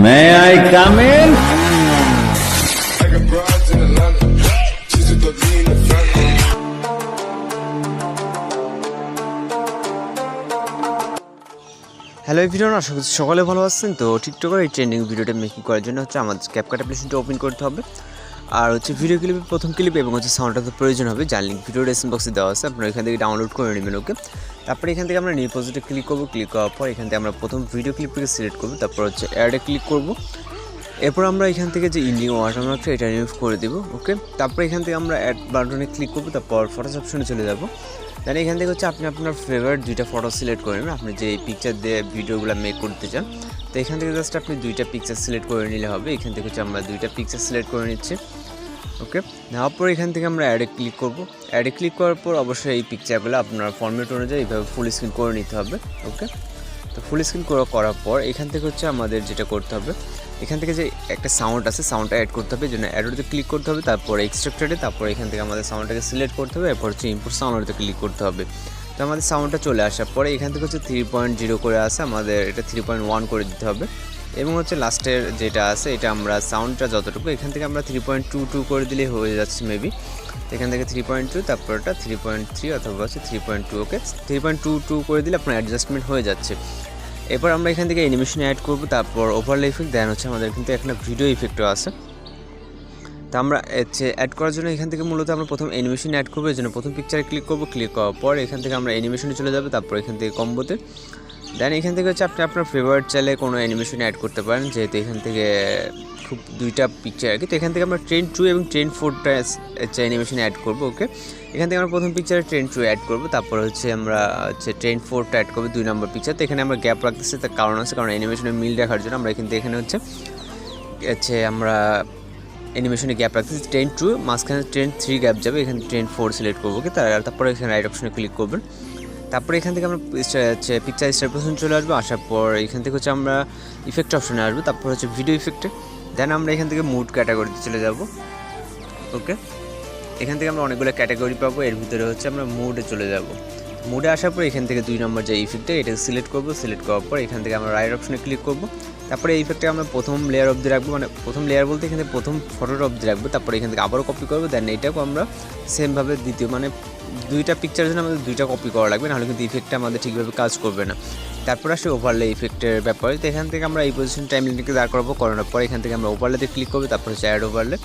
May I come in? Hello everyone, আশা করছি সকলে ভালো আছেন। তো টিকটকের এই ট্রেন্ডিং ভিডিওটা মেকিং করার জন্য হচ্ছে আমাদের CapCut অ্যাপ্লিকেশনটা ওপেন করতে হবে। আর হচ্ছে ভিডিও ক্লিপের প্রথম ক্লিপ এবং হচ্ছে সাউন্ডটা তো প্রয়োজন হবে, যার লিঙ্ক ভিডিও ডেসক্রিপশন বক্সে দেওয়া আছে, আপনারা এখান থেকে ডাউনলোড করে নেবেন। ওকে, তারপরে এখান থেকে আমরা নিউ প্রজেক্টে ক্লিক করবো। ক্লিক করার পর এখান থেকে আমরা প্রথম ভিডিও ক্লিপটাকে সিলেক্ট করবো, তারপর হচ্ছে অ্যাডে ক্লিক করবো। এরপর আমরা এখান থেকে যে ইন্ডিং ওয়াটারমার্কটা এটা রিমুভ করে দেবো। ওকে, তারপরে এখান থেকে আমরা অ্যাড বাটনে ক্লিক করবো, তারপর ফটোস অপশনে চলে যাবো। দেন এখান থেকে হচ্ছে আপনি আপনার ফেভারিট দুইটা ফটো সিলেক্ট করে নেবেন, আপনি যে পিকচার দিয়ে ভিডিওগুলো মেক করতে চান। তো এখান থেকে জাস্ট আপনি দুইটা পিকচার সিলেক্ট করে নিলে হবে। এখান থেকে হচ্ছে আমরা দুইটা পিকচার সিলেক্ট করে নিচ্ছি। ওকে, নেওয়ার পর এখান থেকে আমরা অ্যাডে ক্লিক করবো। অ্যাডে ক্লিক করার পর অবশ্যই এই পিকচারগুলো আপনার ফরম্যাট অনুযায়ী এইভাবে ফুল স্ক্রিন করে নিতে হবে। ওকে, তো ফুল স্ক্রিন করার পর এখান থেকে হচ্ছে আমাদের যেটা করতে হবে, এখান থেকে যে একটা সাউন্ড আছে সাউন্ডটা অ্যাড করতে হবে, জন্য অ্যাডোতে ক্লিক করতে হবে, তারপর এক্সট্রাক্টেডে, তারপর এখান থেকে আমাদের সাউন্ডটাকে সিলেক্ট করতে হবে, এরপর হচ্ছে ইম্পোর্ট সাউন্ডে ক্লিক করতে হবে। তো আমাদের সাউন্ডটা চলে আসার পরে এখান থেকে হচ্ছে 3.0 করে আসে, আমাদের এটা 3.1 করে দিতে হবে। এবং হচ্ছে লাস্টের যেটা আছে এটা আমরা সাউন্ডটা যতটুকু এখান থেকে আমরা 3.22 করে দিলে হয়ে যাচ্ছে মেবি। এখান থেকে 3.2, তারপরটা 3.3 অথবা হচ্ছে 3.2। ওকে, 3.22 করে দিলে আপনার অ্যাডজাস্টমেন্ট হয়ে যাচ্ছে। এরপর আমরা এখান থেকে অ্যানিমেশন অ্যাড করব, তারপর ওভারলে ইফেক্ট, দেন হচ্ছে আমাদের কিন্তু একটা ভিডিও ইফেক্টও আছে। তো আমরা হচ্ছে অ্যাড করার জন্য এখান থেকে মূলত আমরা প্রথম অ্যানিমেশন অ্যাড করবো, এই জন্য প্রথম পিকচারে ক্লিক করব। ক্লিক করার পর এখান থেকে আমরা অ্যানিমেশনে চলে যাবো, তারপর এখান থেকে কম্বোতে। দেন এখান থেকে হচ্ছে আপনি আপনার ফেভারিট চাইলে কোনো অ্যানিমেশন অ্যাড করতে পারেন, যেহেতু এখান থেকে খুব দুইটা পিকচার আর কি। তো এখান থেকে আমরা ট্রেন 2 এবং ট্রেন 4টা হচ্ছে অ্যানিমেশন অ্যাড করবো। ওকে, এখান থেকে আমরা প্রথম পিকচারে ট্রেন 2 অ্যাড করবো, তারপর হচ্ছে আমরা হচ্ছে ট্রেন 4টা অ্যাড করবো 2 নম্বর পিকচার। তো এখানে আমরা গ্যাপ রাখতেছি, তার কারণ আছে, কারণ অ্যানিমেশনের মিল রাখার জন্য আমরা কিন্তু এখানে হচ্ছে আমরা অ্যানিমেশনে গ্যাপ রাখতেছি ট্রেন 2, মাঝখানে ট্রেন 3 গ্যাপ যাবে, এখানে ট্রেন 4 সিলেক্ট করবো। ওকে, তারপরে এখানে রাইট অপশনে ক্লিক করবেন। তারপরে এখান থেকে আমরা পিকচার স্টার পর্যন্ত চলে আসবো। আসার পর এখান থেকে হচ্ছে আমরা ইফেক্ট অপশনে আসবো, তারপর হচ্ছে ভিডিও ইফেক্টে। দেন আমরা এখান থেকে মুড ক্যাটাগরিতে চলে যাব। ওকে, এখান থেকে আমরা অনেকগুলো ক্যাটাগরি পাবো, এর ভিতরে হচ্ছে আমরা মুডে চলে যাব। মুডে আসার পর এখান থেকে 2 নম্বর যে ইফেক্টটা এটা সিলেক্ট করবো। সিলেক্ট করার পর এখান থেকে আমরা রাইট অপশনে ক্লিক করবো। তারপরে এই ইফেক্টে আমরা প্রথম লেয়ার অবধি রাখবো, মানে প্রথম লেয়ার বলতে এখানে প্রথম ফটোটা অবধি রাখবো। তারপরে এখান থেকে আবারও কপি করবো, দেন এইটাকেও আমরা সেমভাবে দ্বিতীয়, মানে দুইটা পিকচারের জন্য আমাদের দুইটা কপি করা লাগবে, নাহলে কিন্তু ইফেক্টটা আমাদের ঠিকভাবে কাজ করবে না। তারপর আসে ওভারলে ইফেক্টের ব্যাপারে। তো এখান থেকে আমরা এই পজিশন টাইম লিমিটকে দাঁড় করাবো, করানোর পর এখান থেকে আমরা ওভারলেতে ক্লিক করবো, তারপর হচ্ছে অ্যাড ওভারলে।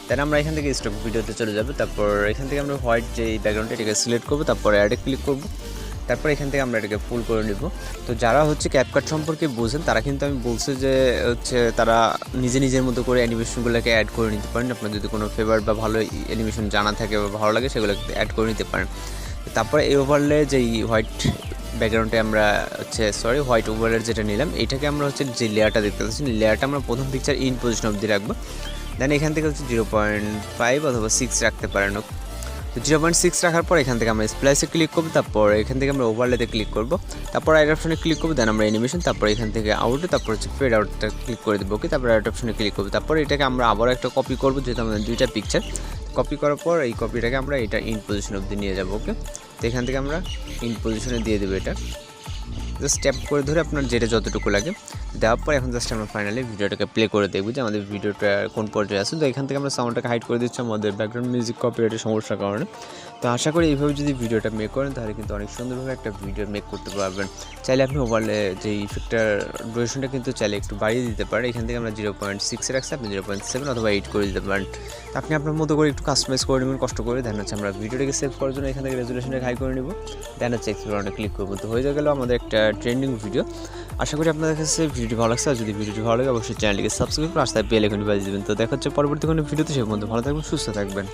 দেন আমরা এখান থেকে স্টক ভিডিওতে চলে যাবো। তারপর এখান থেকে আমরা হোয়াইট যে ব্যাকগ্রাউন্ডটা এটাকে সিলেক্ট করবো, তারপর অ্যাডে ক্লিক করবো। তারপর এখান থেকে আমরা এটাকে ফুল করে নেব। তো যারা হচ্ছে CapCut সম্পর্কে বোঝেন তারা কিন্তু আমি বলছি যে হচ্ছে তারা নিজের মতো করে অ্যানিমেশনগুলোকে অ্যাড করে নিতে পারেন। আপনার যদি কোনো ফেভার বা ভালো অ্যানিমেশন জানা থাকে বা ভালো লাগে সেগুলোকে অ্যাড করে নিতে পারেন। তারপরে এই ওভারলে যেই হোয়াইট ব্যাকগ্রাউন্ডে আমরা হোয়াইট ওভারলের যেটা নিলাম, এটাকে আমরা হচ্ছে যে লেয়ারটা দেখতে পাচ্ছি, লেয়ারটা আমরা প্রথম পিকচার ইন পজিশন অবধি রাখবো। দেন এখান থেকে হচ্ছে 0.5 অথবা 6 রাখতে পারেন। তো 0.6 রাখার পর এখান থেকে আমরা স্প্লাইসে ক্লিক করবো, তারপর এখান থেকে আমরা ওভারলেতে ক্লিক করবো, তারপর রাইট অপশনে ক্লিক করবো, দেন আমরা অ্যানিমেশন, তারপর এখান থেকে আউটে, তারপর হচ্ছে ফেড আউটটা ক্লিক করে দেবো। ওকে, তারপর রাইট অপশনে ক্লিক করবো, তারপর এটাকে আমরা আবারও একটা কপি করবো, যেহেতু আমাদের দুইটা পিকচার। কপি করার পর এই কপিটাকে আমরা এটা ইন পজিশন অবধি নিয়ে যাবো। ওকে, তো এখান থেকে আমরা ইন পজিশনে দিয়ে দেবো। এটা জাস্ট ট্যাপ করে ধরে আপনার যেটা যতটুকু লাগে দেওয়ার পর এখন জাস্ট আমরা ফাইনালি ভিডিওটাকে প্লে করে দেখবো যে আমাদের ভিডিওটা কোন পর্যায়ে আছে। তো এখান থেকে আমরা সাউন্ডটাকে হাইড করে দিচ্ছি আমাদের ব্যাকগ্রাউন্ড মিউজিক কপিরাইটের সমস্যার কারণে। তো আশা করি এইভাবে যদি ভিডিওটা মেক করেন তাহলে কিন্তু অনেক সুন্দরভাবে একটা ভিডিও মেক করতে পারবেন। চাইলে আপনি ওভারলে যে ইফেক্টটার ডিউরেশনটা কিন্তু চাইলে একটু বাড়িয়ে দিতে পারেন। এখান থেকে আমরা 0.6 রাখছি, আপনি 0.7 অথবা 8 করে দিতে পারেন। আপনি আপনার মতো করে একটু কাস্টমাইজ করে নেবেন কষ্ট করে। দেন হচ্ছে আমরা ভিডিওটাকে সেভ করার জন্য এখান থেকে রেজুলেশনটাকে হাই করে নেব, দেন হচ্ছে এক্সপ্লোরনে ক্লিক করবো। তো হয়ে গেল আমাদের একটা ট্রেন্ডিং ভিডিও। আশা করি আপনাদের কাছে ভিডিওটি ভালো লাগছে। আর যদি ভিডিওটি ভালো লাগে অবশ্যই চ্যানেলটিকে সাবস্ক্রাইব করে রাস্তায় বেল আইকনটি বাজিয়ে দেবেন। তো দেখা হচ্ছে পরবর্তী কোনো ভিডিওতে, সে পর্যন্ত ভালো থাকবেন, সুস্থ থাকবেন।